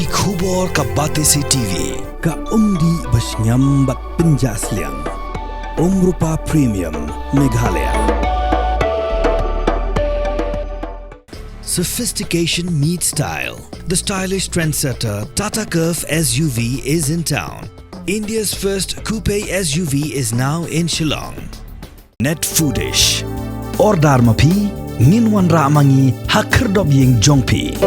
Ki khubor ka Batesi TV. Ka umdi basnyambak penjaslian. Rupa Premium Meghalaya. Sophistication meets style. The stylish trendsetter Tata Curve SUV is in town. India's first coupe SUV is now in Shillong. Net Foodish. Ordar mapi, minwan ramangi hakerdob ying jongpi.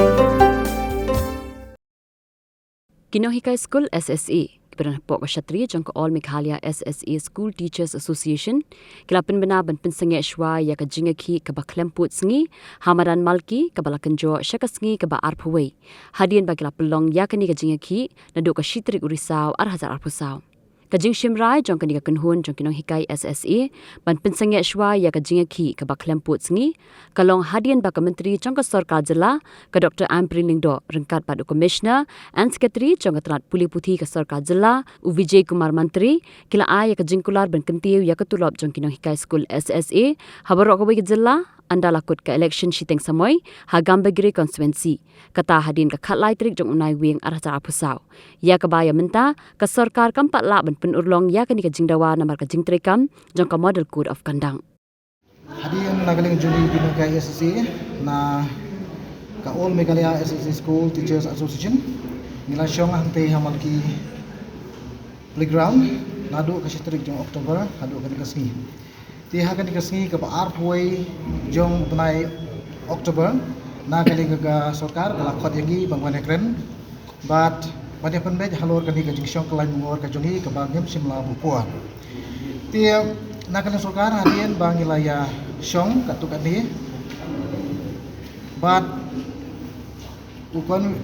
Kinohikai School SSE Kibaran Pok Kshatriya Jangka All Meghalaya SSE School Teachers Association Kilapan benaban pensengi shwa ya ka jingaki ka baklemput sengi Hamadan Malki ka balakanjo syaka sengi ka ba arpawai hadian bagi pelong ya kani ka jingaki naduk ka shitrik urisau arhazar arpusau Kajing Shimrai jong kani ka kenhun jong kinong hikai SSE ban pensengi shwa ya ka jingaki ka baklemput sengi kalong hadian ba ka menteri jong ka sarkar jila ka Dr. Ampri Lingdo rengkat padu commissioner and secretary jong ka terat puli putih ka sarkar jila u Vijay Kumar Mantri kila ya ka jingkular ban kentiu ya ka tulop jong kinong hikai school SSE habarok ka wi jila anda lakut ka election shiteng samoy ha Gambagiri constituency kata hadin ka khatlai trik jong unai wing arhara pusau ya ka baya menta ka sarkar kampat la ban penurlong ya ka ni ka jingdawa namar ka jingtrekam jong ka model code of kandang hadin nagaling juli bino ka SSE na ka All Meghalaya SSE School Teachers Association nila syong hante hamalki playground nadu ka sitrik jong Oktober hadu ka dikasngi tihakan dikasngi ke arpway jong benai Oktober na kali ga sarkar kala khot yagi bangwan ekren but pada penbej halor kani ka jingsyong kelai mungor ka jongi ka bangem simla bupuan ti na kali sarkar hadian bangilaya syong ka tukani but ukon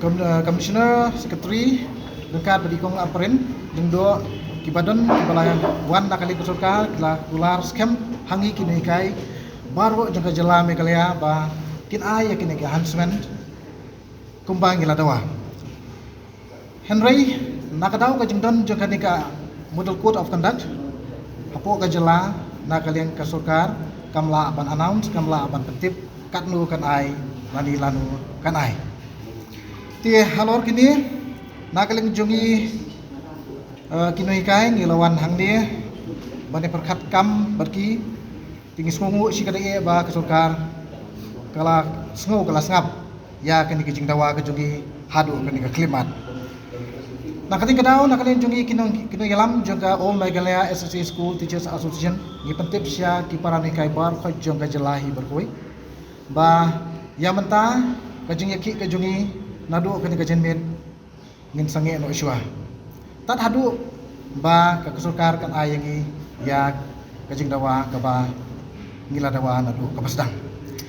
commissioner secretary dekat bedikong apren dengdo kibadan kibalayan wan nakali sarkar kala ular scam hangi kini kai baru jangka jela Meghalaya ba kin ay kini ke enhancement kumbang ila dawa Henry nakadaw ka jingdon jangka ni ka model code of conduct hapo ka jela nakalian ka sarkar kamla ban announce kamla ban petip katnu kan ay lani lanu kan ay ti halor kini nakaling jungi kinoi kai ngilawan hangni bani perkat kam berki tinggi sungu si kadai ba ke sarkar kala sungu kala sangap ya kani ke jingdawa ke jungi hadu kani ke klimat na kating kadau na kalin jungi kinong yalam juga All Meghalaya SSE School Teachers Association ni pentip sia ki parani kai bar kho jongga jelahi berkoi ba ya menta ke jingi ki ke jungi nadu kani ke jenmet ngin sange no iswa tat hadu ba ka sarkar kan ayangi ya kajing dawa kaba ngila dawa nadu kapasdang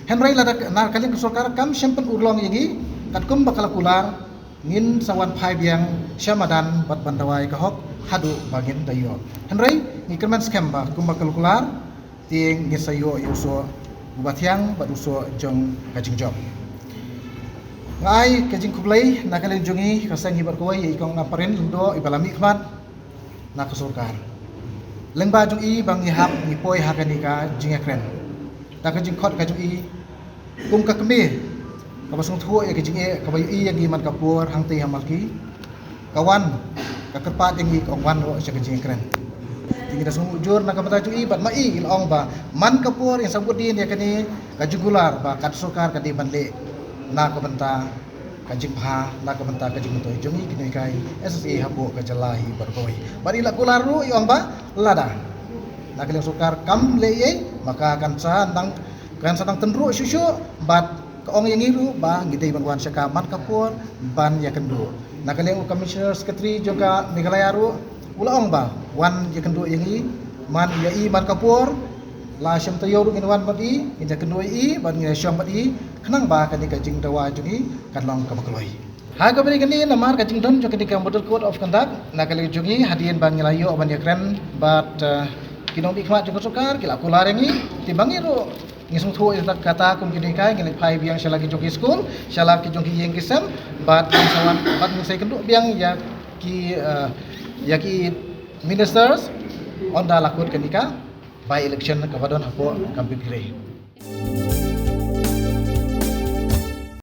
henry lada na kalin sarkar kam sempen urlong yagi kat kum bakal kular ngin sawan phai biang syamadan bat bandawai ka hok hadu bagin dayo henry ngikirman scam ba kum bakal kular ting ngisayo yuso bubathyang baduso jong kajing job ngai kajing kublai na kalin jungi kasang hibar koi ikong naparin lundo ibalami khmat na ka sarkar lengba jung i bang ihap ni poi hakani ka jingekren ta ka jing khot ka jung i kum ka kme ka basung thuo ya ka jing e ka bayu i yagi man kapur hangte hamalki kawan ka kerpat yangi ka wan ro sa ka jingekren tingi da sung ujur na ka mata jung i bat mai ilong ba man kapur yang sabut din ya kani ka jugular ba ka sarkar ka di banle na ka benta kajing pha na ka benta kajing mutoi jongi kini kai SSE hapo ka jalahi berkoi bari la kularu iong ba lada na kali sarkar kam leye maka kan sadang tenru susu bat kaong yang iru ba ngidei bangwan syaka man kapur ban ya kendu na kali commissioner secretary juga Meghalaya ru ulaong ba wan ya kendu yang i man ya i man kapur la syam tayo ru inwan badi inja kendu i ban ngi syam badi kenang ba kani kajing dawa jungi kadlong ka bakloi ha ka bari kani namar kajing don jok kani model code of conduct na kali jungi hadian bang ngelayo ban yakren but kinong ikmat jok sarkar kila kular yangi timbangi ro ngisung thu kata kum kini kai ngilai phai biang syalagi joki school syalagi joki yeng kisam but sawan bat ngisai kendu biang ya ki ministers onda lakut kani ka by election ka badon hapo Gambagiri